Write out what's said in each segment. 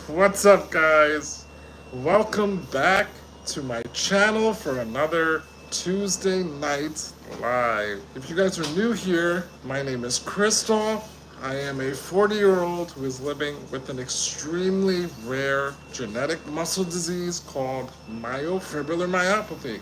What's up, guys? Welcome back to my channel for another Tuesday night live. If you guys are new here, my name is Crystal. I am a 40-year-old who is living with an extremely rare genetic muscle disease called myofibrillar myopathy.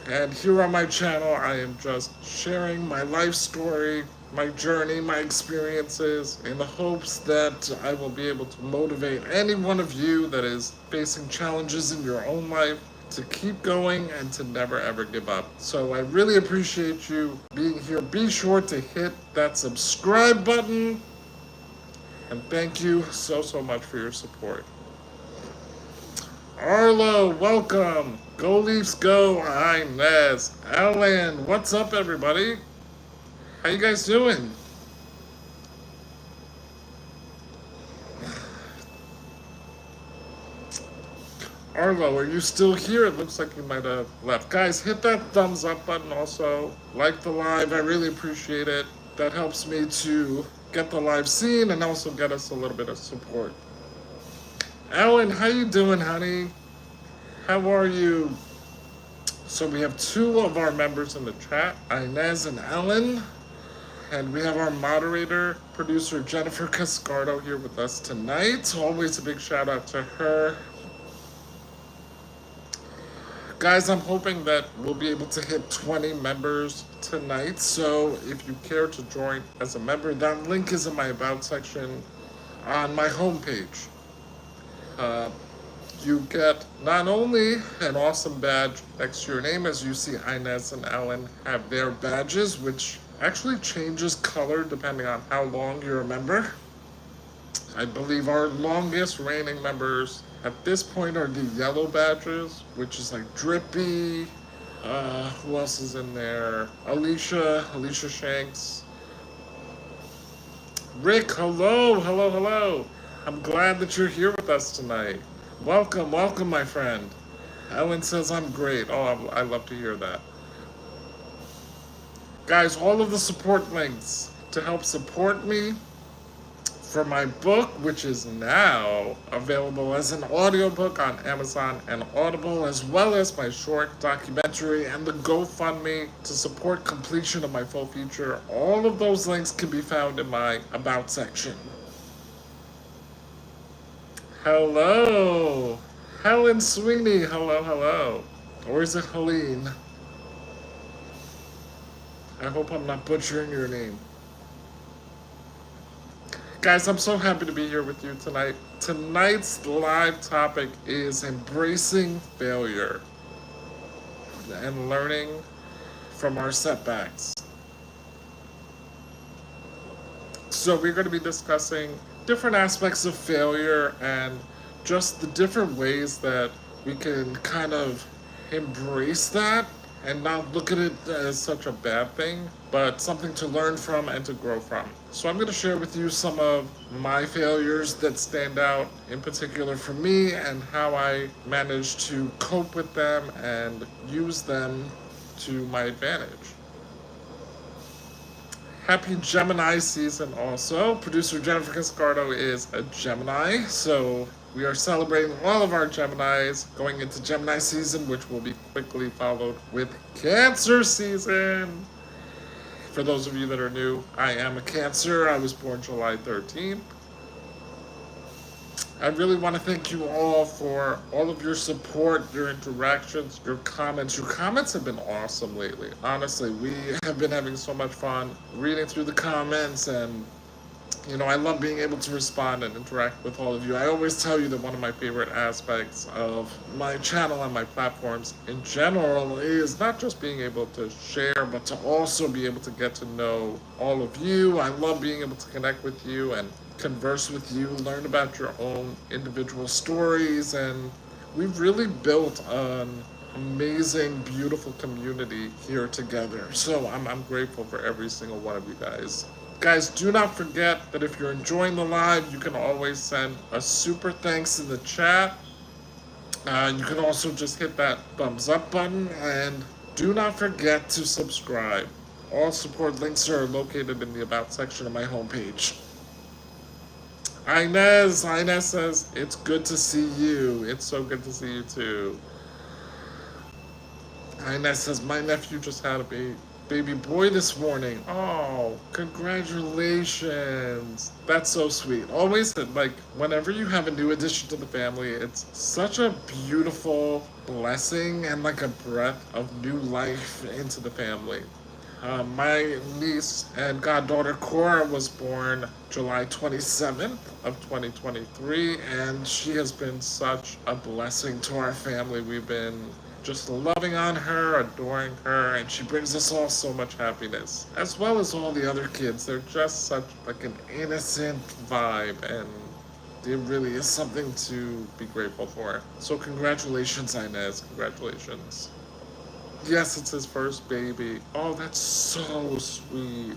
And here on my channel, I am just sharing my life story, my journey, my experiences, in the hopes that I will be able to motivate any one of you that is facing challenges in your own life to keep going and to never ever give up. So I really appreciate you being here. Be sure to hit that subscribe button, and thank you so much for your support. Arlo, welcome. Go Leafs go. Inez. Alan, what's up, everybody? How you guys doing? Arlo, are you still here? It looks like you might have left. Guys, hit that thumbs up button also. Like the live. I really appreciate it. That helps me to get the live seen and also get us a little bit of support. Alan, how you doing, honey? How are you? So we have two of our members in the chat, Inez and Ellen. And we have our moderator, producer Jennifer Cascardo here with us tonight. Always a big shout out to her. Guys, I'm hoping that we'll be able to hit 20 members tonight. So if you care to join as a member, that link is in my About section on my homepage. You get not only an awesome badge next to your name, as you see Inez and Alan have their badges, which actually changes color depending on how long you're a member. I believe our longest reigning members at this point are the yellow badges, which is like Drippy. Who else is in there? Alicia Shanks. Rick, hello. I'm glad that you're here with us tonight. Welcome, my friend. Ellen says I'm great. Oh, I love to hear that. Guys, all of the support links to help support me for my book, which is now available as an audiobook on Amazon and Audible, as well as my short documentary and the GoFundMe to support completion of my full feature. All of those links can be found in my About section. Hello. Helen Sweeney, hello. Or is it Helene? I hope I'm not butchering your name. Guys, I'm so happy to be here with you tonight. Tonight's live topic is embracing failure and learning from our setbacks. So we're going to be discussing different aspects of failure and just the different ways that we can kind of embrace that and not look at it as such a bad thing, but something to learn from and to grow from. So I'm going to share with you some of my failures that stand out in particular for me and how I managed to cope with them and use them to my advantage. Happy Gemini season also. Producer Jennifer Cascardo is a Gemini, so we are celebrating all of our Geminis going into Gemini season, which will be quickly followed with Cancer season. For those of you that are new, I am a Cancer. I was born July 13th. I really want to thank you all for all of your support, your interactions, your comments. Your comments have been awesome lately. Honestly, we have been having so much fun reading through the comments, and I love being able to respond and interact with all of you. I always tell you that one of my favorite aspects of my channel and my platforms in general is not just being able to share, but to also be able to get to know all of you. I love being able to connect with you and converse with you, learn about your own individual stories, and we've really built an amazing, beautiful community here together. So I'm grateful for every single one of you guys. Guys, do not forget that if you're enjoying the live, you can always send a super thanks in the chat. You can also just hit that thumbs up button, and do not forget to subscribe. All support links are located in the About section of my homepage. Inez says, it's good to see you. It's so good to see you too. Inez says, my nephew just had a baby boy this morning. Oh, congratulations. That's so sweet. Always, like, whenever you have a new addition to the family, it's such a beautiful blessing and like a breath of new life into the family. My niece and goddaughter Cora was born July 27th of 2023, and she has been such a blessing to our family. We've been just loving on her, adoring her, and she brings us all so much happiness, as well as all the other kids. They're just such like an innocent vibe, and it really is something to be grateful for. So congratulations, Inez. Congratulations. Yes, it's his first baby. Oh, that's so sweet.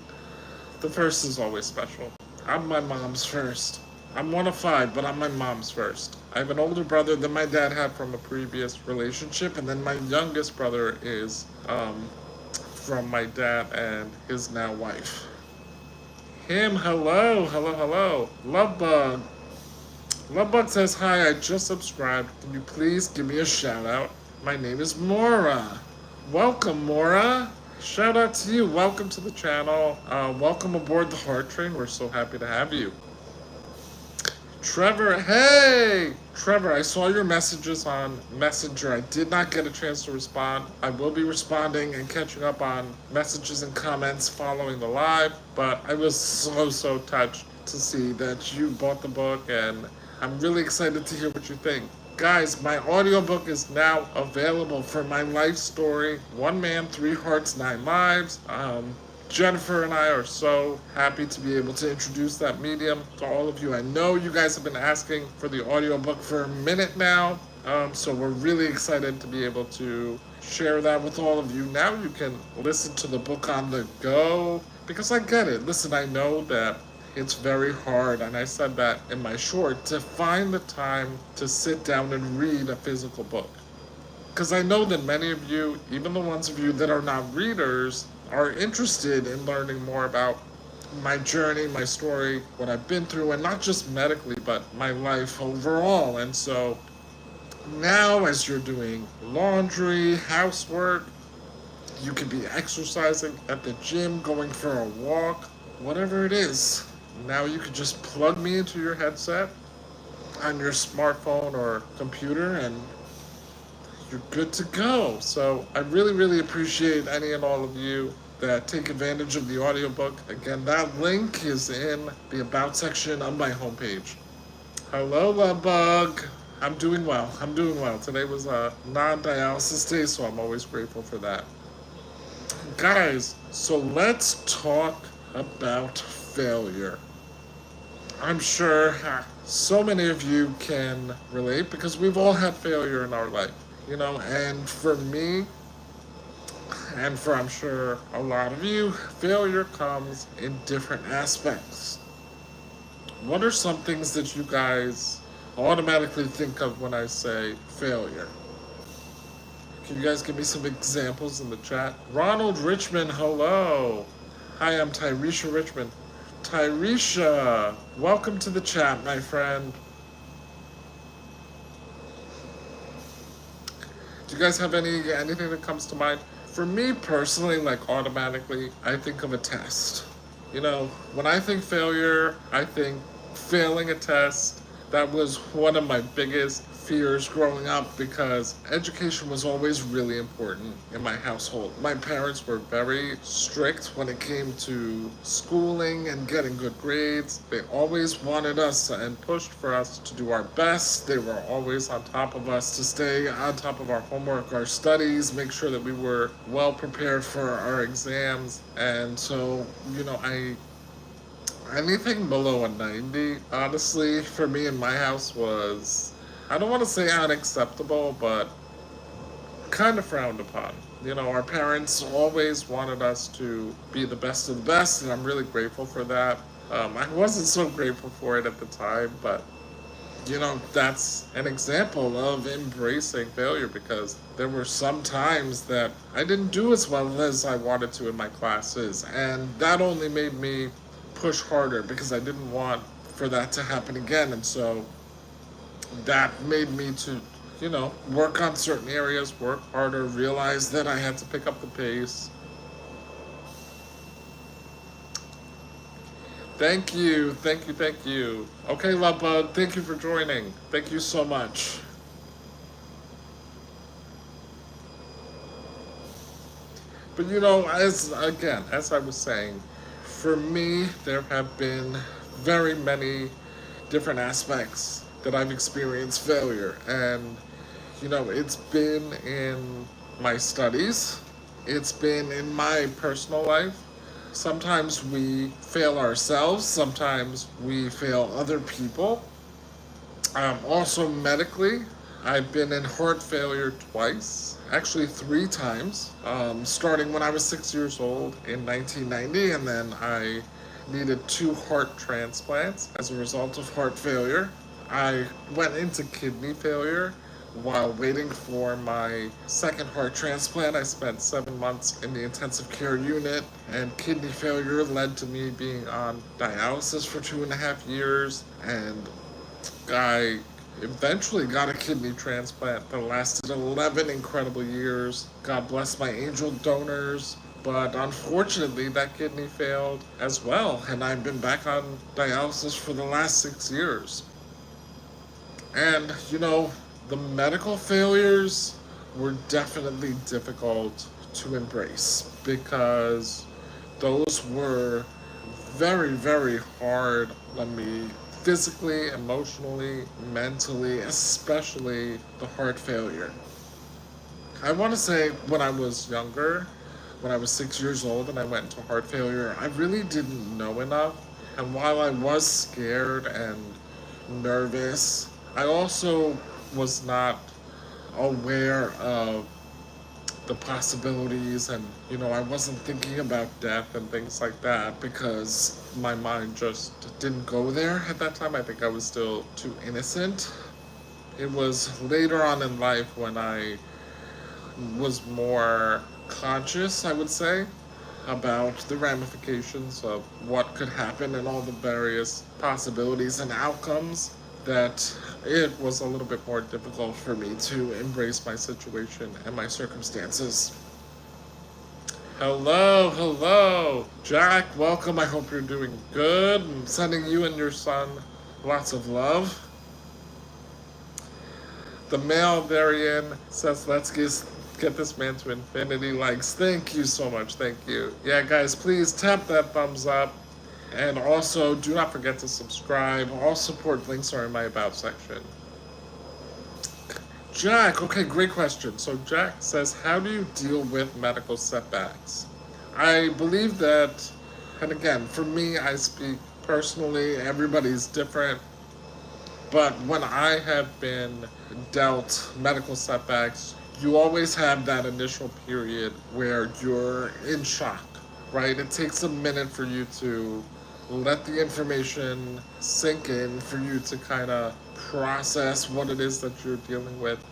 The first is always special. I'm my mom's first. I'm one of five, but I'm my mom's first. I have an older brother than my dad had from a previous relationship, and then my youngest brother is from my dad and his now wife. Him, hello, hello, hello. Lovebug. Lovebug says, hi, I just subscribed. Can you please give me a shout out? My name is Mora. Welcome, Mora. Shout out to you. Welcome to the channel. Welcome aboard the Heart Train. We're so happy to have you. Trevor, hey! Trevor, I saw your messages on Messenger. I did not get a chance to respond. I will be responding and catching up on messages and comments following the live, but I was so touched to see that you bought the book, and I'm really excited to hear what you think. Guys, my audiobook is now available for my life story, One Man, Three Hearts, Nine Lives. Jennifer and I are so happy to be able to introduce that medium to all of you. I know you guys have been asking for the audiobook for a minute now, so we're really excited to be able to share that with all of you. Now you can listen to the book on the go, because I get it. Listen, I know that it's very hard, and I said that in my short, to find the time to sit down and read a physical book. Because I know that many of you, even the ones of you that are not readers, are interested in learning more about my journey, my story, what I've been through, and not just medically, but my life overall. And so now, as you're doing laundry, housework, you could be exercising at the gym, going for a walk, whatever it is. Now you could just plug me into your headset on your smartphone or computer, and you're good to go. So I really appreciate any and all of you that take advantage of the audiobook. Again, that link is in the About section on my homepage. Hello, love bug. I'm doing well. I'm doing well. Today was a non-dialysis day, so I'm always grateful for that. Guys, so let's talk about failure. I'm sure so many of you can relate, because we've all had failure in our life, you know, and for me, and for I'm sure a lot of you, failure comes in different aspects. What are some things that you guys automatically think of when I say failure? Can you guys give me some examples in the chat? Ronald Richmond, hello. Hi, I'm Tyresha Richmond. Tyresha, welcome to the chat, my friend. Do you guys have anything that comes to mind? For me personally, like automatically, I think of a test. You know, when I think failure, I think failing a test. That was one of my biggest fears growing up, because education was always really important in my household. My parents were very strict when it came to schooling and getting good grades. They always wanted us and pushed for us to do our best. They were always on top of us to stay on top of our homework, our studies, make sure that we were well prepared for our exams. And so, you know, anything below a 90, honestly, for me in my house was, I don't want to say unacceptable, but kind of frowned upon. You know, our parents always wanted us to be the best of the best, and I'm really grateful for that. I wasn't so grateful for it at the time, but, you know, that's an example of embracing failure, because there were some times that I didn't do as well as I wanted to in my classes, and that only made me push harder, because I didn't want for that to happen again. And so that made me to, work on certain areas, work harder, realize that I had to pick up the pace. Thank you, thank you, thank you. Okay, love bug, thank you for joining. Thank you so much. But as I was saying, for me, there have been very many different aspects that I've experienced failure. And, it's been in my studies, it's been in my personal life. Sometimes we fail ourselves, sometimes we fail other people. Also, medically, I've been in heart failure twice, actually three times, starting when I was 6 years old in 1990, and then I needed two heart transplants as a result of heart failure. I went into kidney failure while waiting for my second heart transplant. I spent 7 months in the intensive care unit, and kidney failure led to me being on dialysis for 2.5 years. And I eventually got a kidney transplant that lasted 11 incredible years. God bless my angel donors. But unfortunately, that kidney failed as well, and I've been back on dialysis for the last 6 years. And, the medical failures were definitely difficult to embrace because those were very, very hard on me physically, emotionally, mentally, especially the heart failure. I want to say when I was younger, when I was 6 years old and I went into heart failure, I really didn't know enough. And while I was scared and nervous, I also was not aware of the possibilities, and I wasn't thinking about death and things like that because my mind just didn't go there at that time. I think I was still too innocent. It was later on in life when I was more conscious, I would say, about the ramifications of what could happen and all the various possibilities and outcomes, that it was a little bit more difficult for me to embrace my situation and my circumstances. Hello, hello. Jack, welcome. I hope you're doing good. I'm sending you and your son lots of love. The male Varian says, let's get this man to infinity likes. Thank you so much. Thank you. Yeah, guys, please tap that thumbs up. And also, do not forget to subscribe. All support links are in my About section. Jack, okay, great question. So Jack says, how do you deal with medical setbacks? I believe that, and again, for me, I speak personally, everybody's different. But when I have been dealt medical setbacks, you always have that initial period where you're in shock, right? It takes a minute for you to let the information sink in, for you to kind of process what it is that you're dealing with,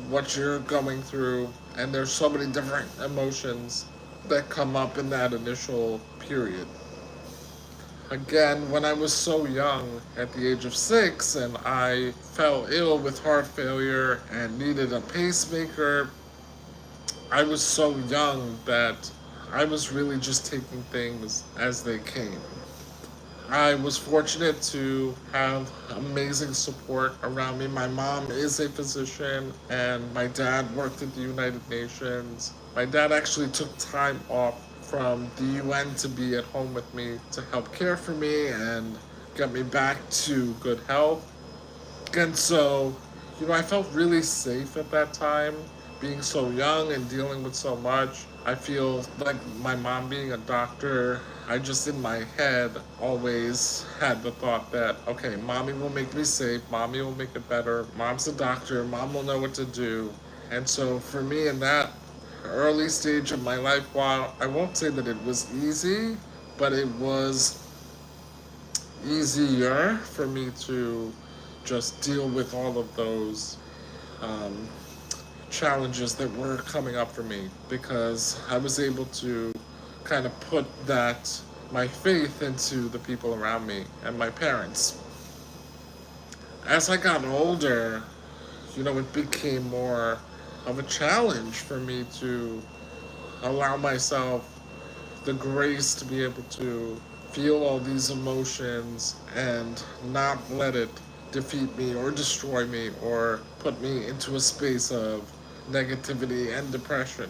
what you're going through. And there's so many different emotions that come up in that initial period. Again, when I was so young, at the age of 6, and I fell ill with heart failure and needed a pacemaker, I was so young that I was really just taking things as they came. I was fortunate to have amazing support around me. My mom is a physician, and my dad worked at the United Nations. My dad actually took time off from the UN to be at home with me to help care for me and get me back to good health. And so, I felt really safe at that time, being so young and dealing with so much. I feel like my mom being a doctor, I just in my head always had the thought that, okay, mommy will make me safe, mommy will make it better, mom's a doctor, mom will know what to do. And so for me in that early stage of my life, while I won't say that it was easy, but it was easier for me to just deal with all of those um, challenges that were coming up for me, because I was able to kind of put my faith into the people around me and my parents. as I got older, it became more of a challenge for me to allow myself the grace to be able to feel all these emotions and not let it defeat me or destroy me or put me into a space of negativity and depression.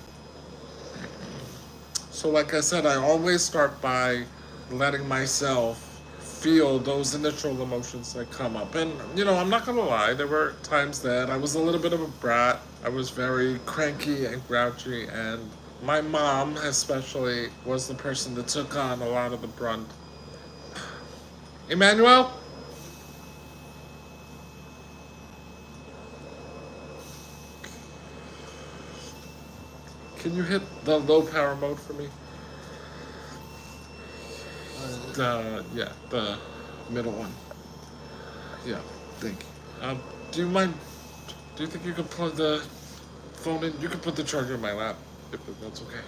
So, like I said, I always start by letting myself feel those initial emotions that come up. And, I'm not going to lie, there were times that I was a little bit of a brat. I was very cranky and grouchy, and my mom, especially, was the person that took on a lot of the brunt. Emmanuel, can you hit the low power mode for me? Yeah, the middle one. Yeah, thank you. Do you mind? Do you think you could plug the phone in? You could put the charger in my lap, if that's okay.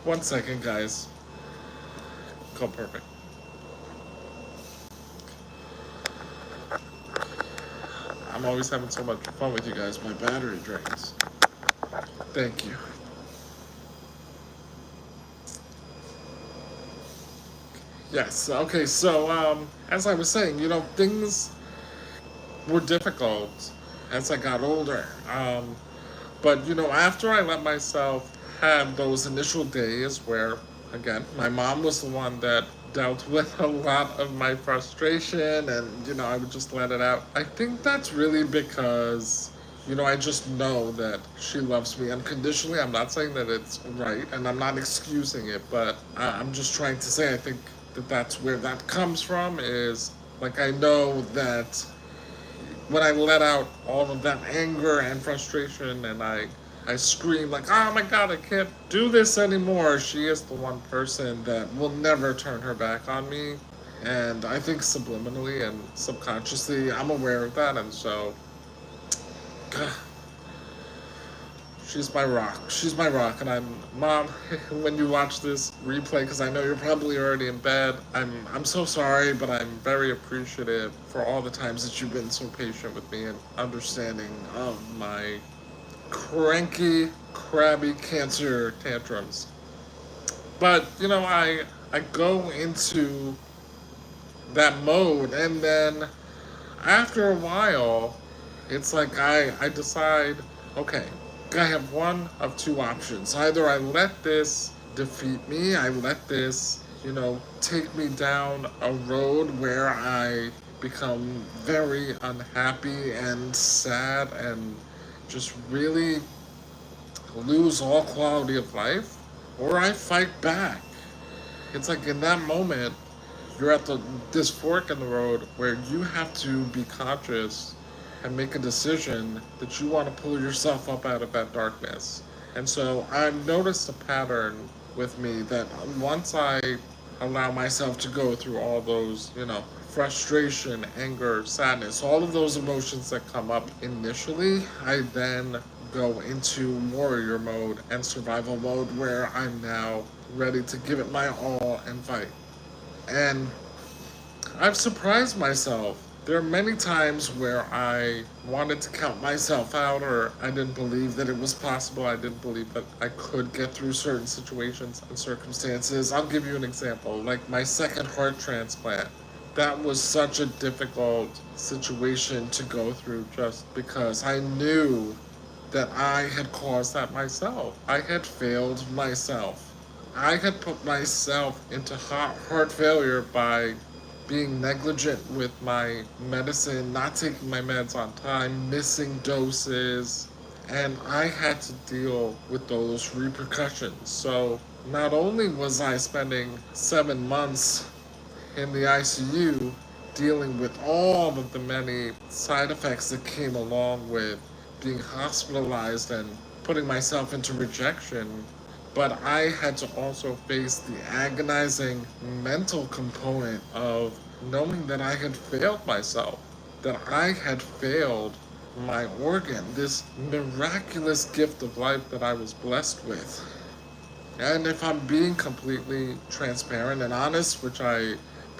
1 second, guys. Go perfect. I'm always having so much fun with you guys. My battery drains. Thank you. Yes. Okay. So, as I was saying, things were difficult as I got older. But after I let myself have those initial days where, again, my mom was the one that dealt with a lot of my frustration, and I would just let it out. I think that's really because I just know that she loves me unconditionally. I'm not saying that it's right, and I'm not excusing it, but I'm just trying to say I think that that's where that comes from. Is like I know that when I let out all of that anger and frustration and I scream like, oh my god, I can't do this anymore. She is the one person that will never turn her back on me. And I think subliminally and subconsciously, I'm aware of that. And so, she's my rock. She's my rock. And Mom, when you watch this replay, because I know you're probably already in bed, I'm so sorry, but I'm very appreciative for all the times that you've been so patient with me and understanding of my cranky, crabby cancer tantrums. But I go into that mode, and then after a while, it's like I decide, okay, I have one of two options. Either I let this defeat me, I let this, take me down a road where I become very unhappy and sad and just really lose all quality of life, or I fight back. It's like in that moment, you're at this fork in the road where you have to be conscious and make a decision that you want to pull yourself up out of that darkness. And so I've noticed a pattern with me that once I allow myself to go through all those, frustration, anger, sadness, all of those emotions that come up initially, I then go into warrior mode and survival mode where I'm now ready to give it my all and fight. And I've surprised myself. There are many times where I wanted to count myself out, or I didn't believe that it was possible. I didn't believe that I could get through certain situations and circumstances. I'll give you an example. Like my second heart transplant. That was such a difficult situation to go through just because I knew that I had caused that myself. I had failed myself. I had put myself into heart failure by being negligent with my medicine, not taking my meds on time, missing doses, and I had to deal with those repercussions. So not only was I spending 7 months in the ICU dealing with all of the many side effects that came along with being hospitalized and putting myself into rejection, but I had to also face the agonizing mental component of knowing that I had failed myself, that I had failed my organ, this miraculous gift of life that I was blessed with. And if I'm being completely transparent and honest, which I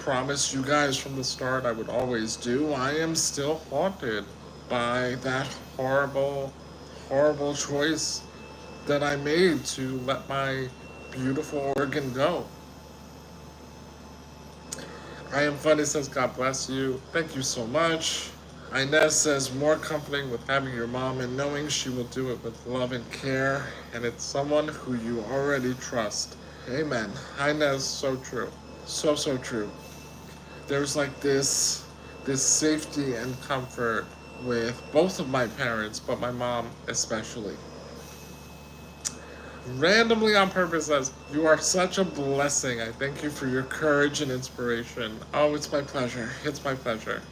promised you guys from the start I would always do, I am still haunted by that horrible, horrible choice that I made to let my beautiful organ go. I am funny says, God bless you. Thank you so much. Inez says, more comforting with having your mom and knowing she will do it with love and care, and it's someone who you already trust. Amen. Inez, so true. So, so true. There's like this safety and comfort with both of my parents, but my mom especially. Randomly on purpose says, you are such a blessing. I thank you for your courage and inspiration. Oh, it's my pleasure. It's my pleasure.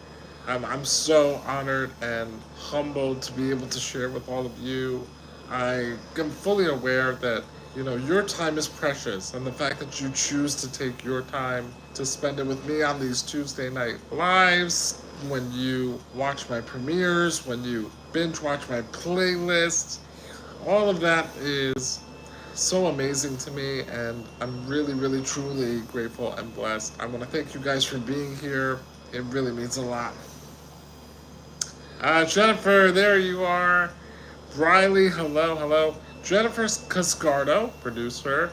I'm so honored and humbled to be able to share with all of you. I am fully aware that, your time is precious, and the fact that you choose to take your time to spend it with me on these Tuesday night lives, when you watch my premieres, when you binge watch my playlists, all of that is so amazing to me, and I'm really, really, truly grateful and blessed. I want to thank you guys for being here. It really means a lot. Jennifer, there you are. Briley, hello, hello. Jennifer Cascardo, producer,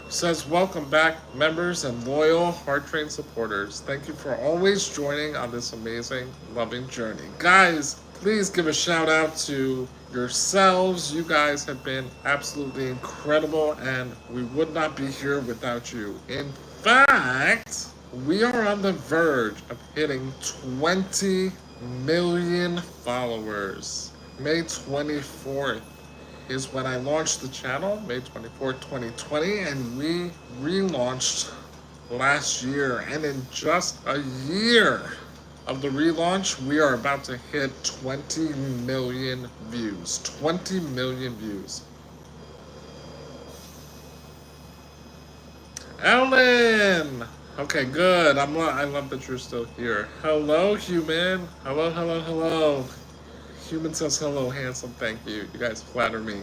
says, welcome back, members and loyal Heart Train supporters. Thank you for always joining on this amazing, loving journey. Guys, please give a shout out to yourselves. You guys have been absolutely incredible, and we would not be here without you. In fact, we are on the verge of hitting 20 million followers. May 24th is when I launched the channel, May 24th, 2020, and we relaunched last year. And in just a year of the relaunch, we are about to hit 20 million views. 20 million views. Ellen! Okay, good. I love that you're still here. Hello, human. Hello, hello, hello. Human says hello, handsome. Thank you. You guys flatter me.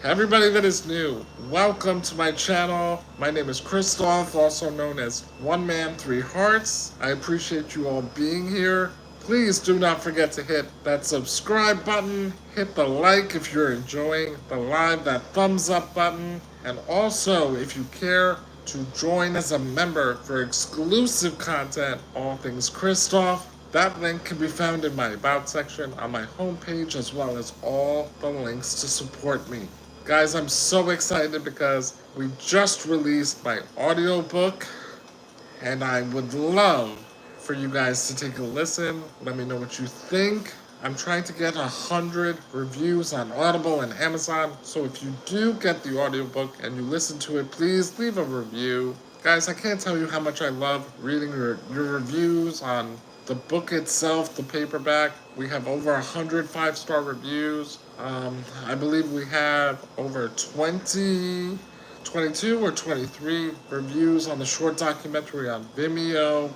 Everybody that is new, welcome to my channel. My name is Christoph, also known as One Man, Three Hearts. I appreciate you all being here. Please do not forget to hit that subscribe button, hit the like if you're enjoying the live, that thumbs up button, and also if you care to join as a member for exclusive content, all things Christoph. That link can be found in my About section on my homepage, as well as all the links to support me. Guys, I'm so excited because we just released my audiobook, and I would love for you guys to take a listen. Let me know what you think. I'm trying to get 100 reviews on Audible and Amazon, so if you do get the audiobook and you listen to it, please leave a review. Guys, I can't tell you how much I love reading your reviews on the book itself, the paperback. We have over 100 5-star reviews. I believe we have over 22 or 23 reviews on the short documentary on Vimeo.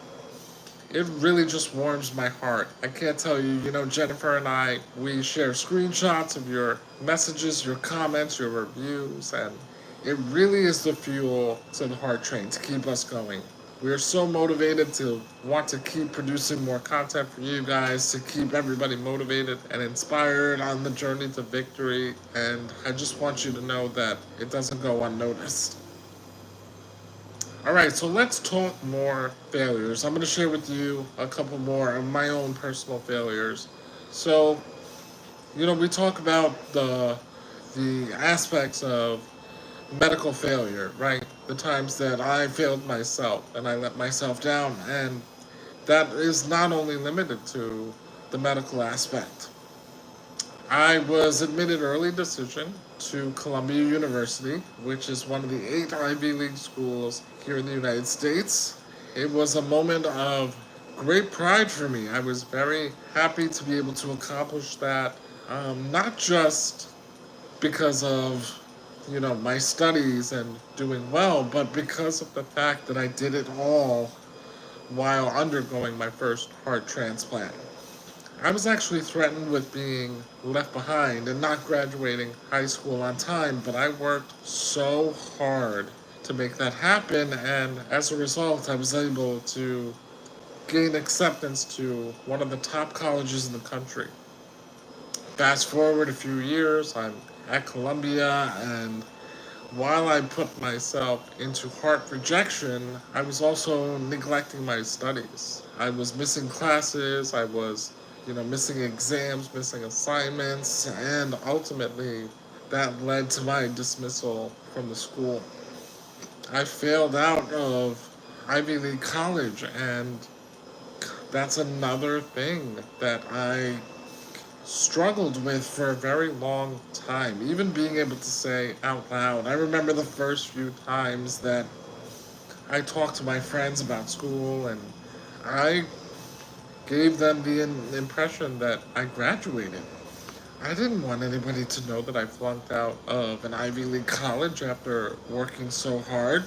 It really just warms my heart. I can't tell you, Jennifer and I, we share screenshots of your messages, your comments, your reviews, and it really is the fuel to the Heart Train to keep us going. We are so motivated to want to keep producing more content for you guys, to keep everybody motivated and inspired on the journey to victory, and I just want you to know that it doesn't go unnoticed. Alright, so let's talk more failures. I'm going to share with you a couple more of my own personal failures. So, we talk about the aspects of medical failure, right? The times that I failed myself and I let myself down, and that is not only limited to the medical aspect. I was admitted early decision to Columbia University, which is one of the 8 Ivy League schools here in the United States. It was a moment of great pride for me. I was very happy to be able to accomplish that, not just because of my studies and doing well, but because of the fact that I did it all while undergoing my first heart transplant. I was actually threatened with being left behind and not graduating high school on time, but I worked so hard to make that happen, and as a result, I was able to gain acceptance to one of the top colleges in the country. Fast forward a few years, I'm at Columbia, and while I put myself into heart rejection, I was also neglecting my studies. I was missing classes, I was, missing exams, missing assignments, and ultimately that led to my dismissal from the school. I failed out of Ivy League college, and that's another thing that I struggled with for a very long time. Even being able to say out loud. I remember the first few times that I talked to my friends about school, and I gave them the impression that I graduated. I didn't want anybody to know that I flunked out of an Ivy League college after working so hard.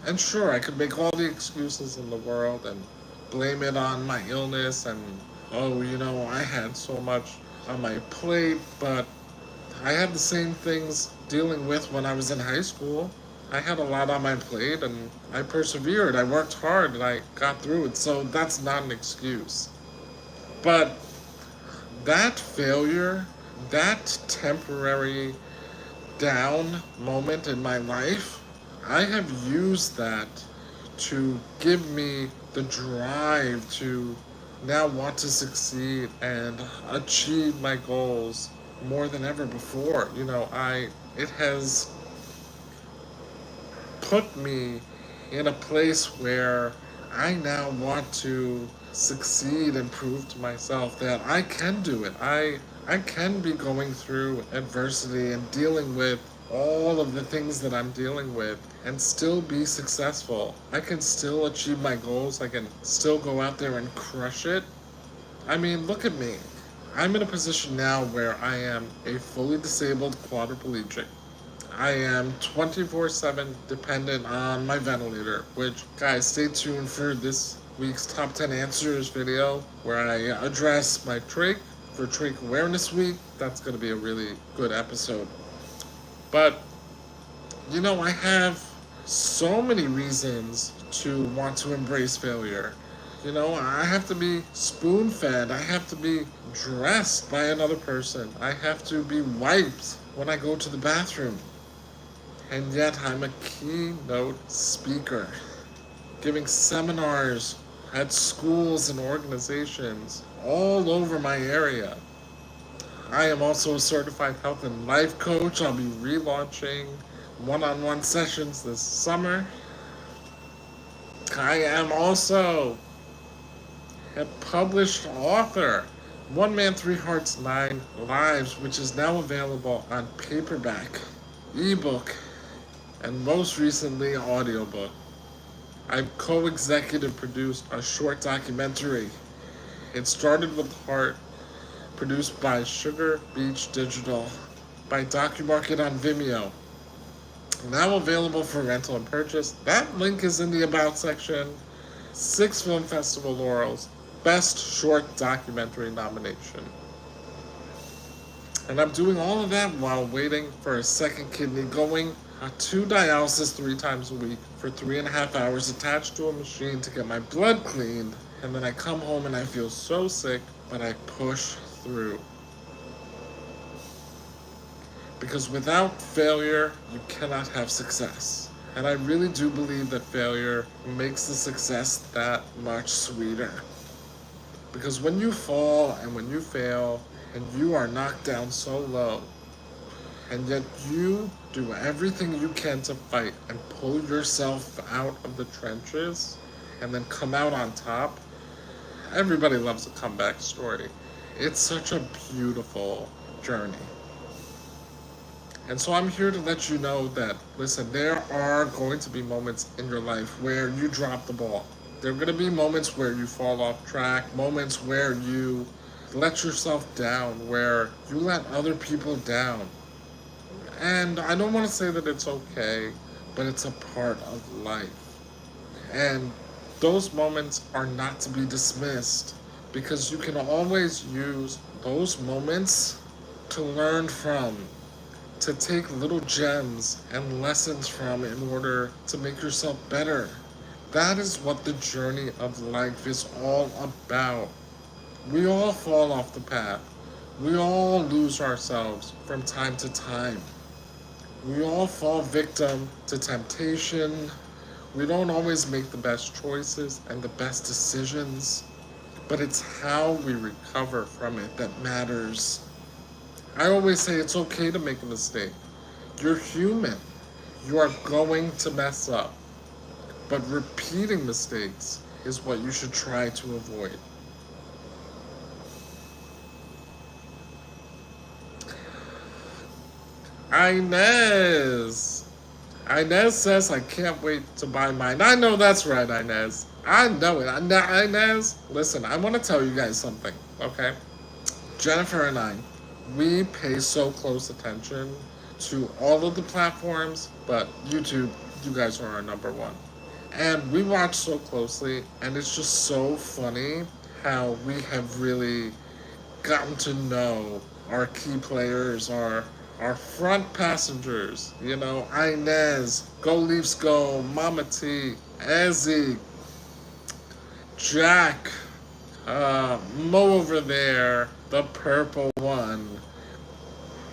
And sure, I could make all the excuses in the world and blame it on my illness and, oh, I had so much on my plate, but I had the same things dealing with when I was in high school. I had a lot on my plate and I persevered. I worked hard and I got through it, so that's not an excuse. But that failure, that temporary down moment in my life, I have used that to give me the drive to now want to succeed and achieve my goals more than ever before. It has put me in a place where I now want to succeed and prove to myself that I can do it. I can be going through adversity and dealing with all of the things that I'm dealing with and still be successful. I can still achieve my goals. I can still go out there and crush it. I mean, look at me. I'm in a position now where I am a fully disabled quadriplegic. I am 24/7 dependent on my ventilator, which, guys, stay tuned for this week's Top 10 Answers video where I address my trach for Trach Awareness Week. That's going to be a really good episode. But, I have so many reasons to want to embrace failure. I have to be spoon fed. I have to be dressed by another person. I have to be wiped when I go to the bathroom. And yet I'm a keynote speaker, giving seminars at schools and organizations all over my area. I am also a certified health and life coach. I'll be relaunching one-on-one sessions this summer. I am also a published author. One Man, Three Hearts, Nine Lives, which is now available on paperback, ebook, and most recently, audiobook. I've co-executive produced a short documentary. It started with heart, produced by Sugar Beach Digital, by DocuMarket on Vimeo. Now available for rental and purchase. That link is in the About section. 6 Film Festival laurels, Best Short Documentary nomination. And I'm doing all of that while waiting for a second kidney, going to dialysis 3 times a week for 3.5 hours attached to a machine to get my blood cleaned. And then I come home and I feel so sick, but I push through. Because without failure, you cannot have success. And I really do believe that failure makes the success that much sweeter. Because when you fall and when you fail and you are knocked down so low, and yet you do everything you can to fight and pull yourself out of the trenches and then come out on top, everybody loves a comeback story. It's such a beautiful journey. And so I'm here to let you know that, listen, there are going to be moments in your life where you drop the ball. There are going to be moments where you fall off track, moments where you let yourself down, where you let other people down. And I don't want to say that it's okay, but it's a part of life. And those moments are not to be dismissed because you can always use those moments to learn from, to take little gems and lessons from in order to make yourself better. That is what the journey of life is all about. We all fall off the path. We all lose ourselves from time to time. We all fall victim to temptation. We don't always make the best choices and the best decisions, but it's how we recover from it that matters. I always say it's okay to make a mistake. You're human. You are going to mess up. But repeating mistakes is what you should try to avoid. Inez! Inez says, I can't wait to buy mine. I know that's right, Inez. I know it. Inez, listen, I want to tell you guys something, okay? Jennifer and I, we pay so close attention to all of the platforms, but YouTube, you guys are our number one. And we watch so closely, and it's just so funny how we have really gotten to know our key players, our front passengers. You know, Inez, Go Leafs Go, Mama T, Ezzy, Jack, Mo over there, the purple one,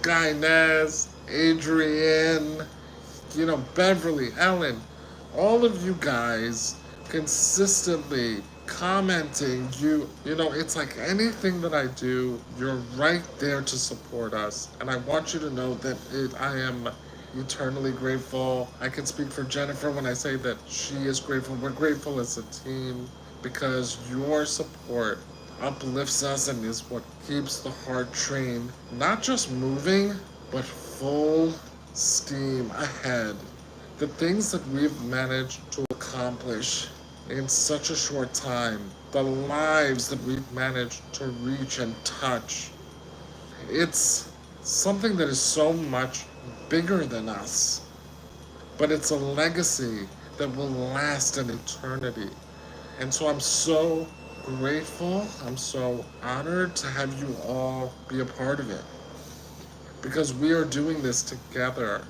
Inez, Adrienne, you know, Beverly, Ellen, all of you guys consistently commenting. You know, it's like anything that I do, you're right there to support us, and I want you to know that I am eternally grateful. I can speak for Jennifer when I say that she is grateful. We're grateful as a team because your support uplifts us and is what keeps the heart train not just moving but full steam ahead. The things that we've managed to accomplish in such a short time, the lives that we've managed to reach and touch, it's something that is so much bigger than us, but it's a legacy that will last an eternity. And so I'm so grateful, I'm so honored to have you all be a part of it because we are doing this together.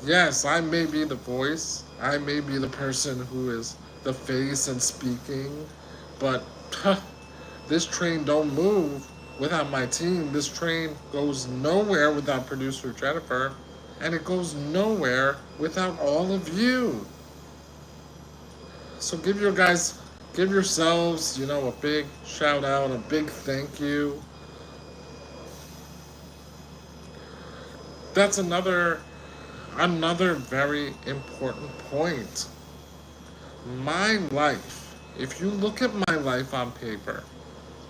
Yes, I may be the voice, I may be the person who is the face and speaking, but this train don't move without my team. This train goes nowhere without producer Jennifer, and it goes nowhere without all of you. So give yourselves, you know, a big shout out, a big thank you. That's another very important point. My life, if you look at my life on paper,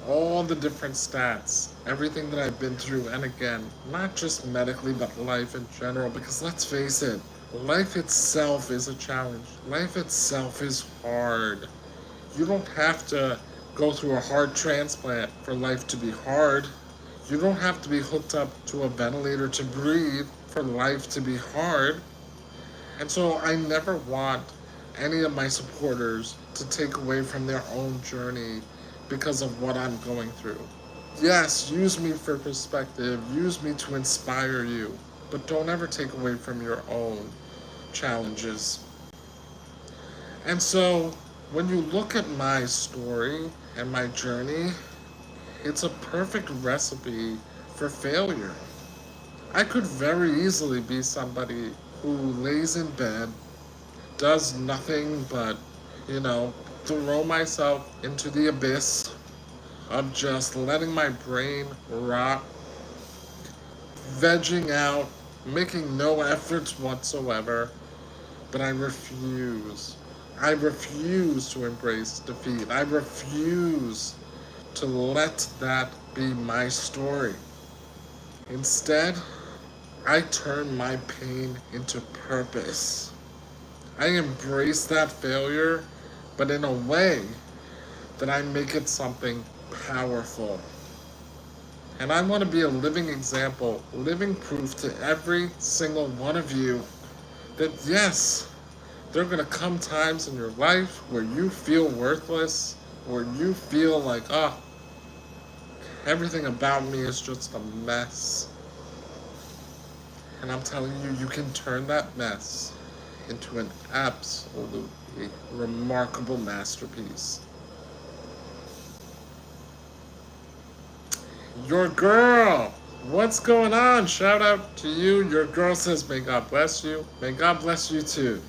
all the different stats, everything that I've been through, and again, not just medically, but life in general, because let's face it, life itself is a challenge. Life itself is hard. You don't have to go through a heart transplant for life to be hard. You don't have to be hooked up to a ventilator to breathe for life to be hard. And so I never want any of my supporters to take away from their own journey because of what I'm going through. Yes, use me for perspective, use me to inspire you, but don't ever take away from your own challenges. And so when you look at my story and my journey, it's a perfect recipe for failure. I could very easily be somebody who lays in bed, does nothing but, you know, throw myself into the abyss of just letting my brain rot, vegging out, making no efforts whatsoever. But I refuse. I refuse to embrace defeat. I refuse to let that be my story. Instead, I turn my pain into purpose. I embrace that failure, but in a way that I make it something powerful. And I want to be a living example, living proof to every single one of you that yes, there are going to come times in your life where you feel worthless, where you feel like, Everything about me is just a mess. And I'm telling you, you can turn that mess into an absolutely remarkable masterpiece. Your girl! What's going on? Shout out to you. Your girl says, may God bless you. May God bless you too.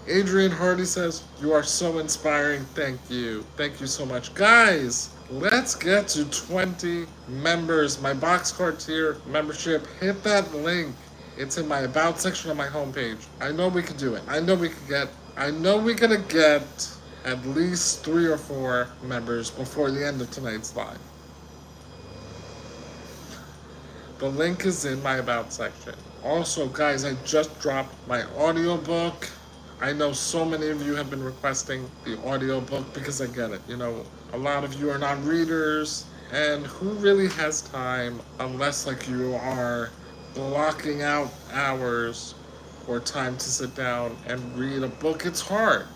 Adrian Hardy says, you are so inspiring. Thank you. Thank you so much. Guys, let's get to 20 members. My Boxcar tier membership. Hit that link. It's in my About section on my homepage. I know we can do it. I know we're gonna get at least 3 or 4 members before the end of tonight's live. The link is in my About section. Also, guys, I just dropped my audiobook. I know so many of you have been requesting the audiobook because I get it. You know, a lot of you are not readers, and who really has time unless, like, you are blocking out hours or time to sit down and read a book? It's hard,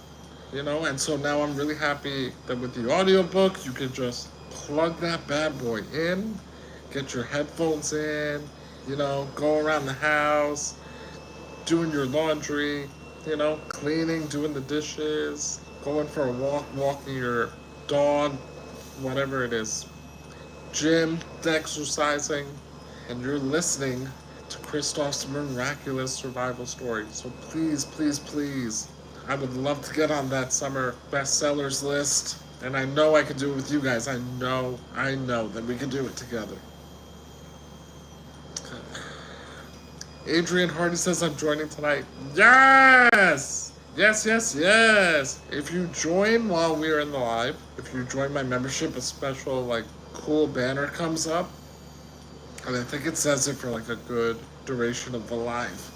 you know, and so now I'm really happy that with the audiobook, you can just plug that bad boy in, get your headphones in, you know, go around the house, doing your laundry, you know, cleaning, doing the dishes, going for a walk, walking your dog, whatever it is, gym, exercising, and you're listening to Christoph's miraculous survival story. So please, please, please, I would love to get on that summer bestsellers list. And I know I can do it with you guys. I know that we can do it together. Adrian Hardy says I'm joining tonight. Yes! Yes, yes, yes! If you join while we're in the live, if you join my membership, a special, like, cool banner comes up. And I think it says it for, like, a good duration of the live.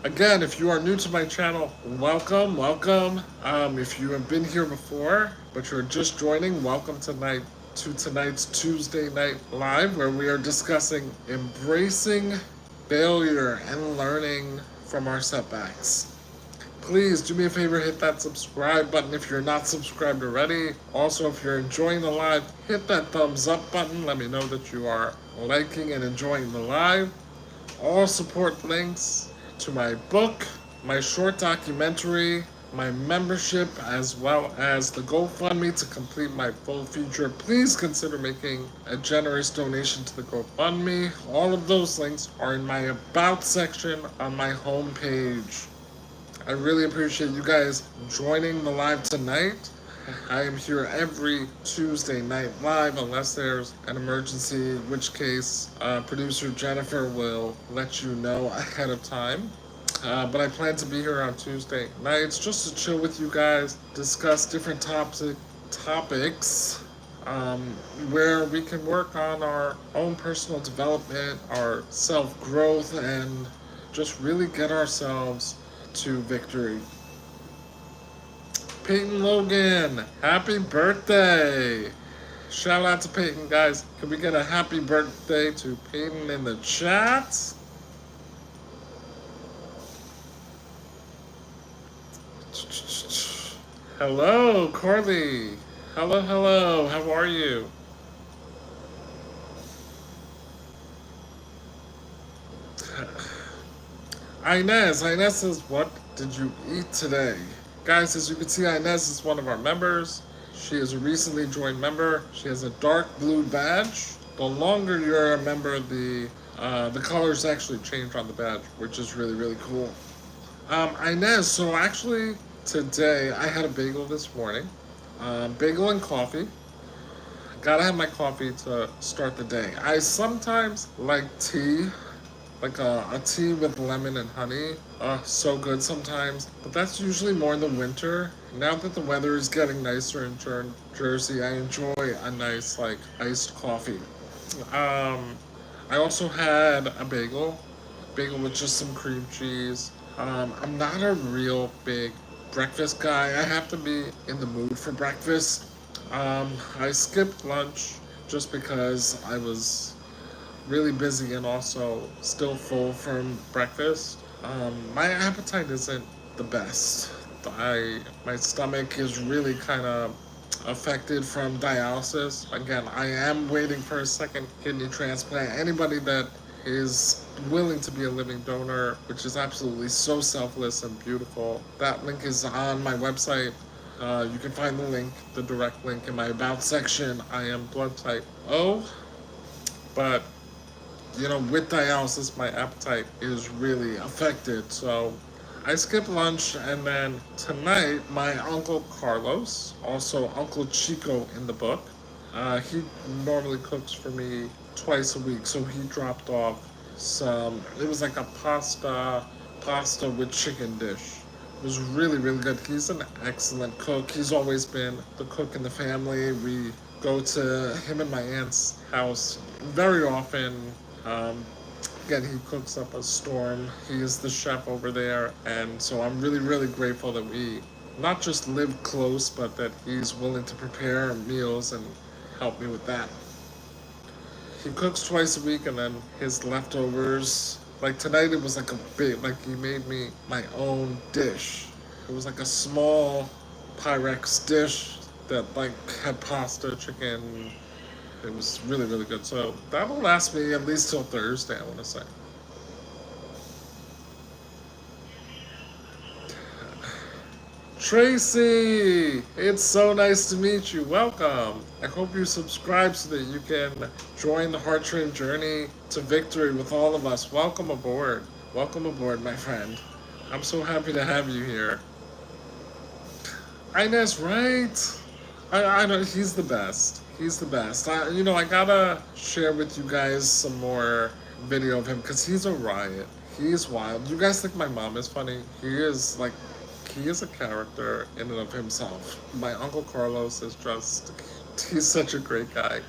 Again, if you are new to my channel, welcome, welcome. If you have been here before, but you're just joining, welcome tonight to tonight's Tuesday night live, where we are discussing embracing failure and learning from our setbacks. Please do me a favor, hit that subscribe button if you're not subscribed already. Also, if you're enjoying the live, hit that thumbs up button. Let me know that you are liking and enjoying the live. All support links to my book, my short documentary, my membership, as well as the GoFundMe to complete my full feature. Please consider making a generous donation to the GoFundMe. All of those links are in my About section on my homepage. I really appreciate you guys joining the live tonight. I am here every Tuesday night live unless there's an emergency, in which case producer Jennifer will let you know ahead of time. But I plan to be here on Tuesday nights just to chill with you guys, discuss different topics where we can work on our own personal development, our self-growth, and just really get ourselves to victory. Peyton Logan, happy birthday! Shout out to Peyton, guys. Can we get a happy birthday to Peyton in the chat? Hello, Corley. Hello, hello. How are you? Inez says, what did you eat today? Guys, as you can see, Inez is one of our members. She is a recently joined member. She has a dark blue badge. The longer you're a member, the colors actually change on the badge, which is really, really cool. Inez, so actually today I had a bagel this morning. Bagel and coffee. Gotta have my coffee to start the day. I sometimes like tea, like a tea with lemon and honey. So good sometimes. But that's usually more in the winter. Now that the weather is getting nicer in Jersey, I enjoy a nice, like, iced coffee. I also had a bagel with just some cream cheese. I'm not a real big breakfast guy. I have to be in the mood for breakfast. I skipped lunch just because I was really busy and also still full from breakfast. My appetite isn't the best. My stomach is really kind of affected from dialysis. Again, I am waiting for a second kidney transplant. Anybody that is willing to be a living donor, which is absolutely so selfless and beautiful, that link is on my website. You can find the link, the direct link in my about section. I am blood type O, but with dialysis, my appetite is really affected. So I skip lunch, and then tonight, my Uncle Carlos, also Uncle Chico in the book, he normally cooks for me twice a week. So he dropped off it was like a pasta with chicken dish. It was really, really good. He's an excellent cook. He's always been the cook in the family. We go to him and my aunt's house very often. Um, Again, he cooks up a storm. He is the chef over there. And so I'm really, really grateful that we not just live close, but that he's willing to prepare meals and help me with that. He cooks twice a week, and then his leftovers. Like tonight, it was like like he made me my own dish. It was like a small Pyrex dish that like had pasta, chicken. It was really, really good. So that'll last me at least till Thursday, I want to say. Tracy, it's so nice to meet you. Welcome. I hope you subscribe so that you can join the Heart Train journey to victory with all of us. Welcome aboard. Welcome aboard, my friend. I'm so happy to have you here. Inez, right? I know he's the best. He's the best. I gotta share with you guys some more video of him because he's a riot. He's wild. You guys think my mom is funny? He is a character in and of himself. My Uncle Carlos is he's such a great guy.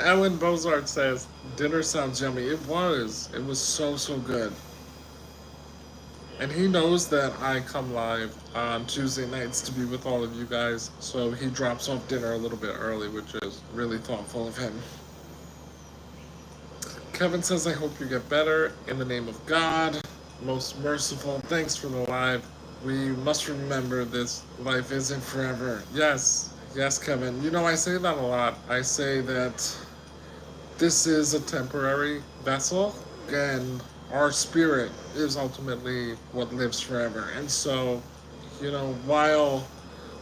Ellen Bozart says, dinner sounds yummy. It was. It was so, so good. And he knows that I come live on Tuesday nights to be with all of you guys, so he drops off dinner a little bit early, which is really thoughtful of him. Kevin says, I hope you get better. In the name of God, most merciful, thanks for the live. We must remember this life isn't forever. Yes, yes, Kevin. I say that a lot. I say that this is a temporary vessel, and our spirit is ultimately what lives forever. And so, while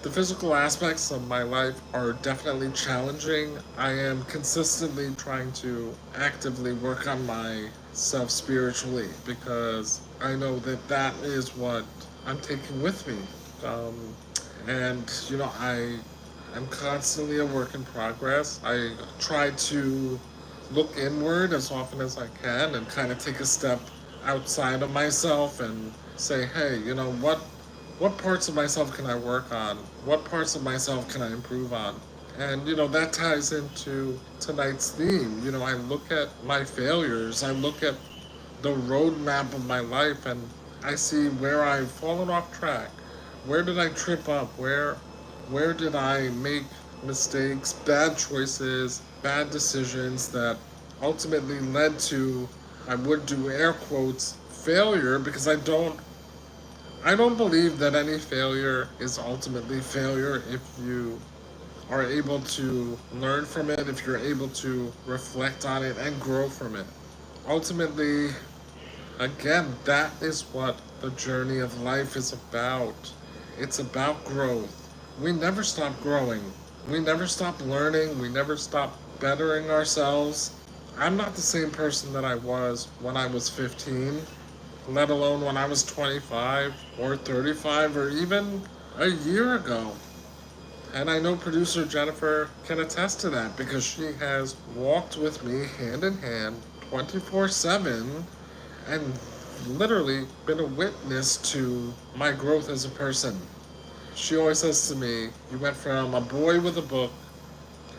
the physical aspects of my life are definitely challenging, I am consistently trying to actively work on myself spiritually because I know that that is what I'm taking with me. I'm constantly a work in progress. I try to look inward as often as I can and kind of take a step outside of myself and say, hey, what parts of myself can I work on? What parts of myself can I improve on? And that ties into tonight's theme. I look at my failures, I look at the roadmap of my life, and I see where I've fallen off track. Where did I trip up? Where did I make mistakes, bad choices, bad decisions that ultimately led to, I would do air quotes, failure, because I don't believe that any failure is ultimately failure if you are able to learn from it, if you're able to reflect on it and grow from it. Ultimately, again, that is what the journey of life is about. It's about growth. We never stop growing. We never stop learning. We never stop bettering ourselves. I'm not the same person that I was when I was 15, let alone when I was 25 or 35 or even a year ago. And I know producer Jennifer can attest to that because she has walked with me hand in hand 24/7 and literally been a witness to my growth as a person. She always says to me, you went from a boy with a book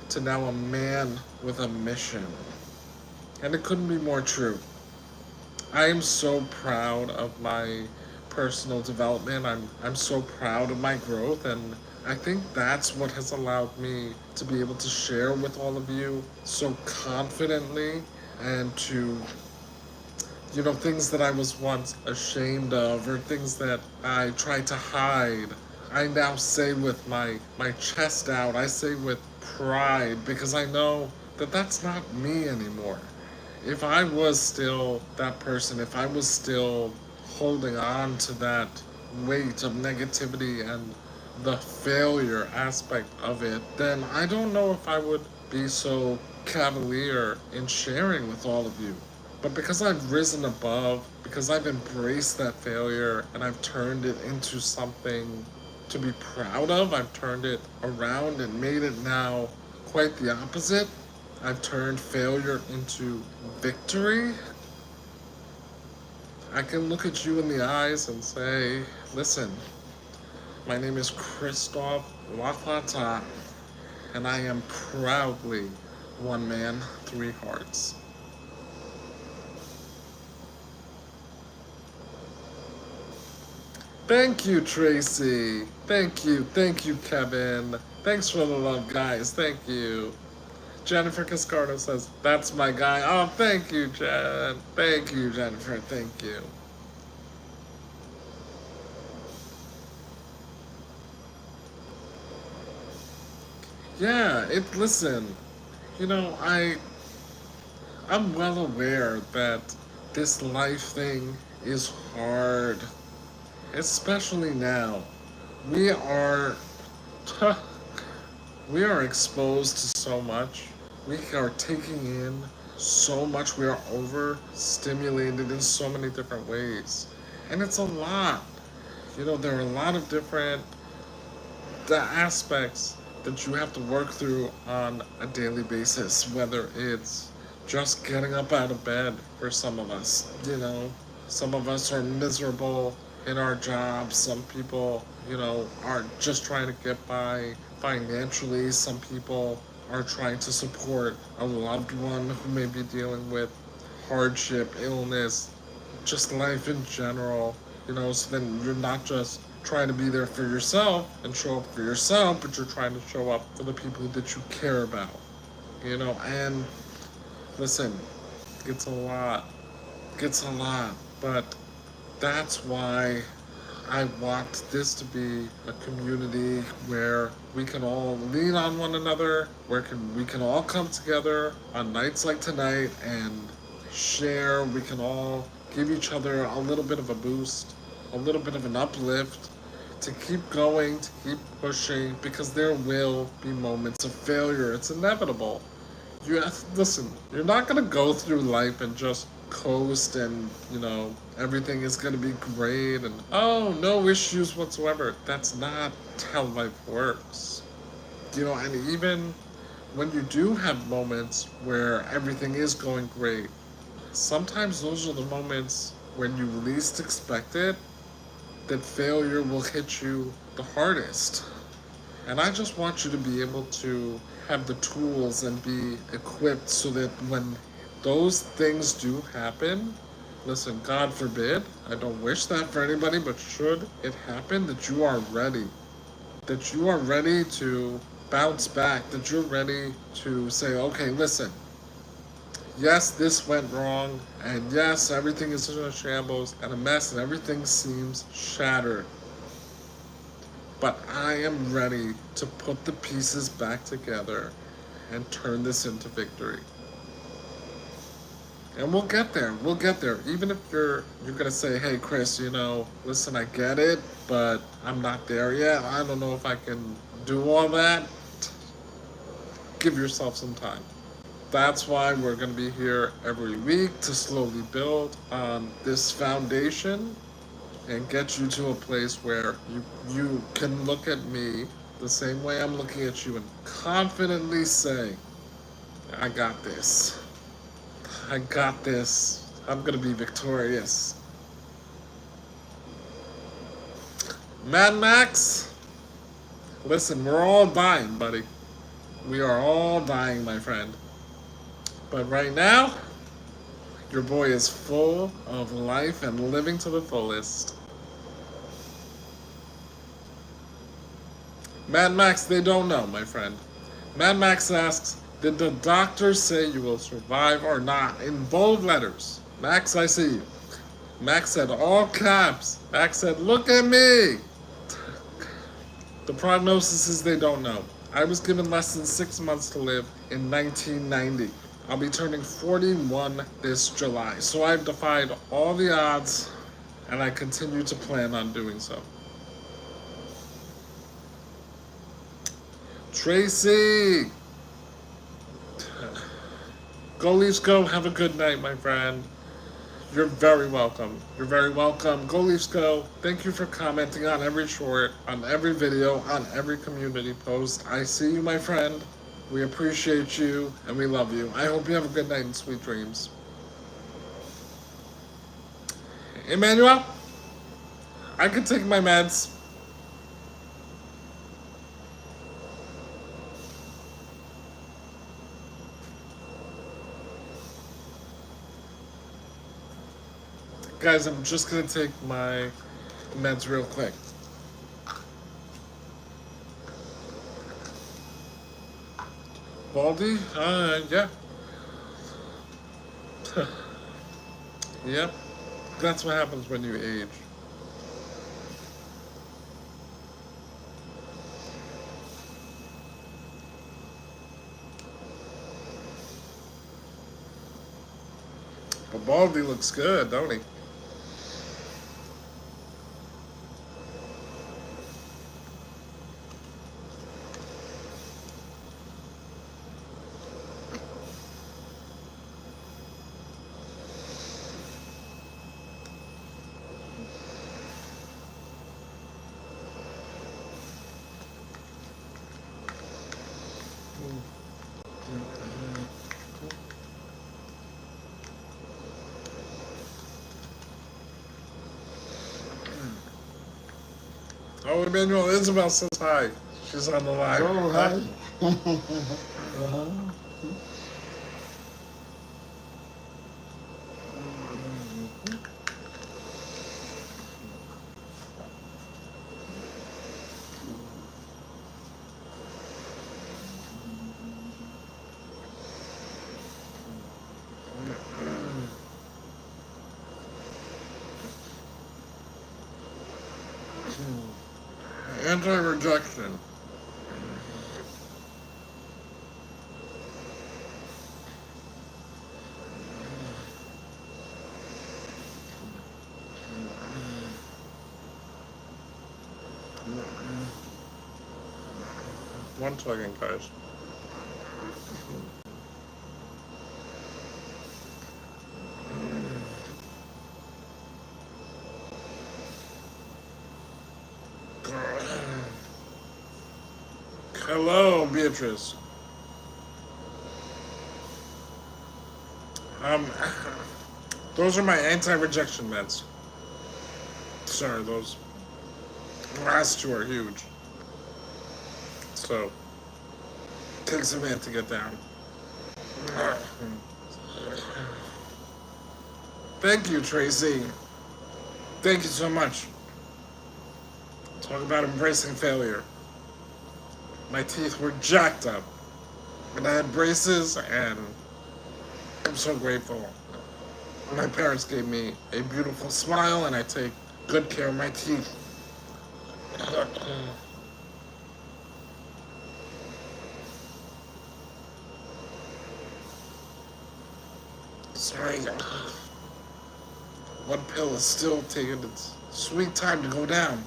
to now a man with a mission. And it couldn't be more true. I am so proud of my personal development. I'm so proud of my growth, and I think that's what has allowed me to be able to share with all of you so confidently and to Things that I was once ashamed of or things that I tried to hide. I now say with my chest out, I say with pride because I know that that's not me anymore. If I was still that person, if I was still holding on to that weight of negativity and the failure aspect of it, then I don't know if I would be so cavalier in sharing with all of you. But because I've risen above, because I've embraced that failure and I've turned it into something to be proud of, I've turned it around and made it now quite the opposite. I've turned failure into victory. I can look at you in the eyes and say, listen, my name is Christophe Lafata, and I am proudly one man, three hearts. Thank you, Tracy. Thank you, Kevin. Thanks for the love, guys. Thank you. Jennifer Cascardo says, that's my guy. Oh, thank you, Jen. Thank you, Jennifer. Thank you. Yeah, listen, you know, I'm well aware that this life thing is hard, especially now. We are we are exposed to so much. We are taking in so much. We are overstimulated in so many different ways. And it's a lot. There are a lot of different aspects that you have to work through on a daily basis, whether it's just getting up out of bed for some of us. Some of us are miserable in our jobs. Some people, are just trying to get by financially. Some people are trying to support a loved one who may be dealing with hardship, illness, just life in general. So then you're not just trying to be there for yourself and show up for yourself, but you're trying to show up for the people that you care about. And listen, it's a lot. It's a lot. But that's why I want this to be a community where we can all lean on one another, where we can all come together on nights like tonight and share. We can all give each other a little bit of a boost, a little bit of an uplift to keep going, to keep pushing, because there will be moments of failure. It's inevitable. Listen, you're not going to go through life and just coast and, everything is going to be great and, oh, no issues whatsoever. That's not how life works. And even when you do have moments where everything is going great, sometimes those are the moments when you least expect it that failure will hit you the hardest. And I just want you to be able to have the tools and be equipped so that when those things do happen, listen, God forbid, I don't wish that for anybody, but should it happen, that you are ready. That you are ready to bounce back, that you're ready to say, okay, listen, yes, this went wrong, and yes, everything is in a shambles and a mess, and everything seems shattered. But I am ready to put the pieces back together and turn this into victory. And we'll get there. We'll get there. Even if you're gonna say, hey Chris, listen, I get it, but I'm not there yet. I don't know if I can do all that. Give yourself some time. That's why we're going to be here every week to slowly build on this foundation and get you to a place where you can look at me the same way I'm looking at you and confidently say, I got this. I got this. I'm going to be victorious. Mad Max, listen, we're all dying, buddy. We are all dying, my friend. But right now, your boy is full of life and living to the fullest. Mad Max, they don't know, my friend. Mad Max asks, did the doctor say you will survive or not? In bold letters. Max, I see you. Max said all caps. Max said, look at me. The prognosis is they don't know. I was given less than 6 months to live in 1990. I'll be turning 41 this July. So I've defied all the odds and I continue to plan on doing so. Tracy! Go Leafs go. Have a good night, my friend. You're very welcome. You're very welcome. Go Leafs go. Thank you for commenting on every short, on every video, on every community post. I see you, my friend. We appreciate you and we love you. I hope you have a good night and sweet dreams. Emmanuel, I can take my meds. Guys, I'm just gonna take my meds real quick. Baldy? Yeah. Yep. That's what happens when you age. But Baldy looks good, don't he? Oh, Emmanuel, Isabel says hi. She's on the line. Oh, hi. Uh-huh. Anti-rejection. One second, guys. Hello, Beatrice. Um, those are my anti-rejection meds. Sorry, those last two are huge. So, takes a minute to get down. Thank you, Tracy. Thank you so much. Talk about embracing failure. My teeth were jacked up. And I had braces, and I'm so grateful. My parents gave me a beautiful smile, and I take good care of my teeth. Sorry. One pill is still taking its sweet time to go down.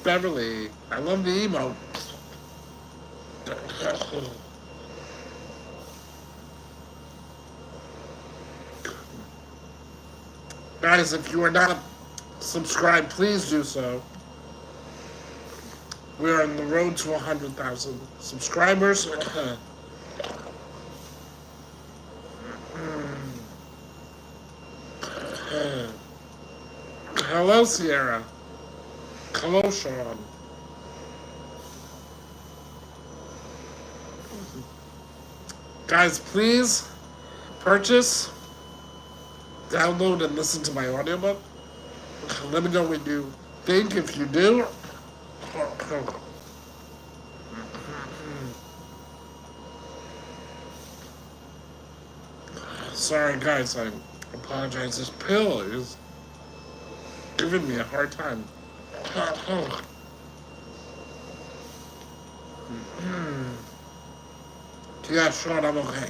Beverly, I love the emote. Guys, if you are not subscribed, please do so. We are on the road to 100,000 subscribers. Hello, Sierra. Hello, Sean. Guys, please purchase, download, and listen to my audiobook. Let me know what you think. If you do, sorry guys, I apologize. This pill is giving me a hard time. Yeah, Sean, I'm okay.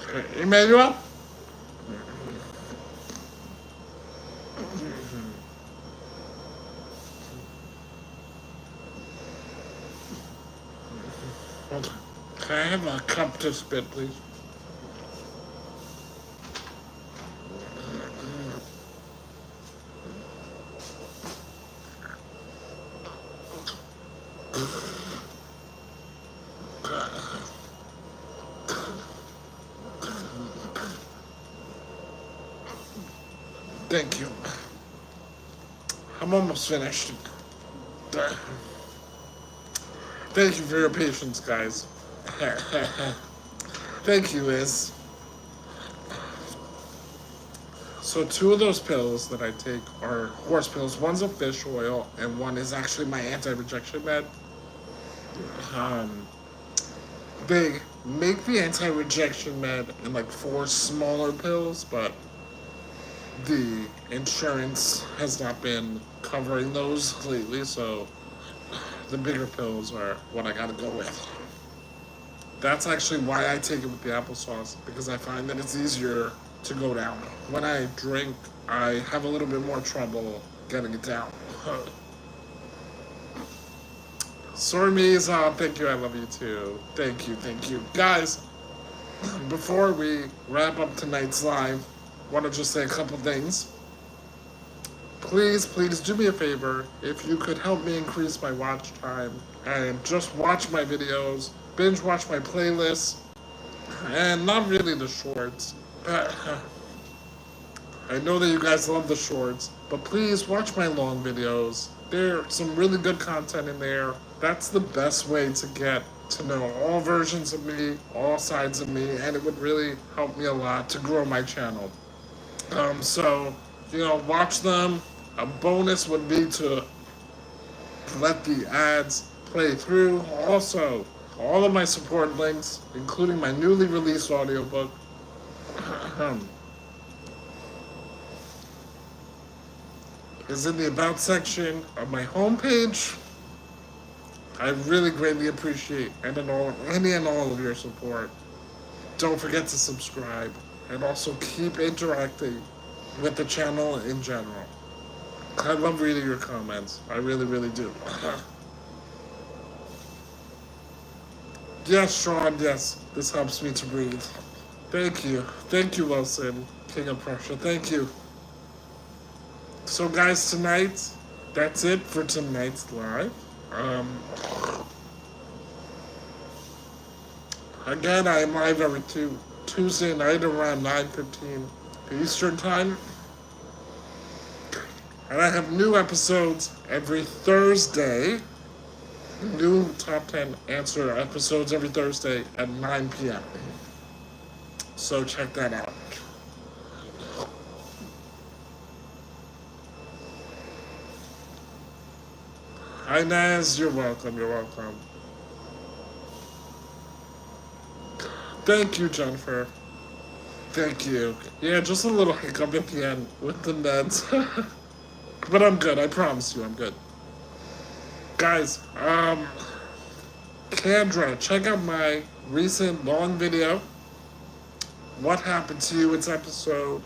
Okay, Emmanuel? Can I have a cup to spit, please? Thank you. I'm almost finished. Thank you for your patience, guys. Thank you, Liz. So 2 of those pills that I take are horse pills. One's a fish oil, and one is actually my anti-rejection med. Um, they make the anti-rejection med in like 4 smaller pills, but the insurance has not been covering those lately, so the bigger pills are what I gotta go with. That's actually why I take it with the applesauce, because I find that it's easier to go down. When I drink, I have a little bit more trouble getting it down. Sorry, Misa, thank you, I love you too. Thank you. Guys, before we wrap up tonight's live, I want to just say a couple things. Please do me a favor. If you could help me increase my watch time and just watch my videos, binge watch my playlists, and not really the shorts. I know that you guys love the shorts, but please watch my long videos. There's some really good content in there. That's the best way to get to know all versions of me, all sides of me, and it would really help me a lot to grow my channel. So, watch them. A bonus would be to let the ads play through. Also, all of my support links, including my newly released audiobook, is in the About section of my homepage. I really greatly appreciate any and all of your support. Don't forget to subscribe and also keep interacting with the channel in general. I love reading your comments. I really do. Yes, Sean, yes. This helps me to breathe. Thank you. Thank you, Wilson, King of Prussia. Thank you. So, guys, tonight, that's it for tonight's live. Again, I am live every Tuesday night around 9:15 Eastern Time. And I have new episodes every Thursday. New Top 10 Answer episodes every Thursday at 9 p.m. So check that out. Hi, Naz. You're welcome. Thank you, Jennifer. Thank you. Yeah, just a little hiccup at the end with the meds. But I'm good. I promise you I'm good. Guys, Kendra, check out my recent long video. What Happened to You? It's episode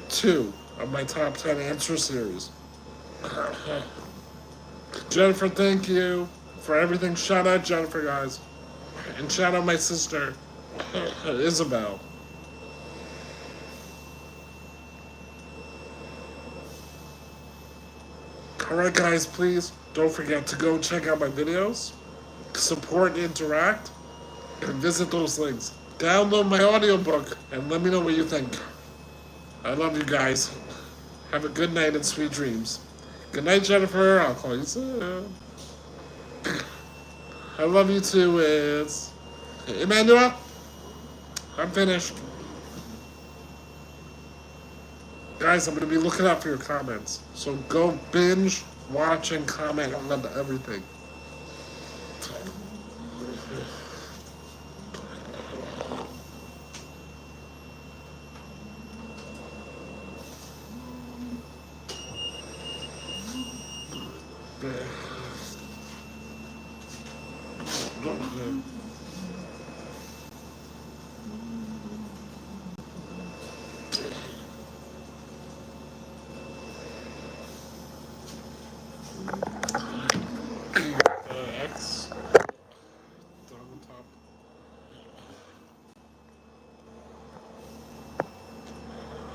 2 of my Top 10 Answer series. Jennifer, thank you for everything. Shout out Jennifer, guys. And shout out my sister, Isabel. Alright, guys, please don't forget to go check out my videos, support, interact, and visit those links. Download my audiobook and let me know what you think. I love you guys. Have a good night and sweet dreams. Good night, Jennifer. I'll call you soon. I love you too, Wiz. Emmanuel, I'm finished. Guys, I'm going to be looking out for your comments. So go binge, watch, and comment on everything. Yes.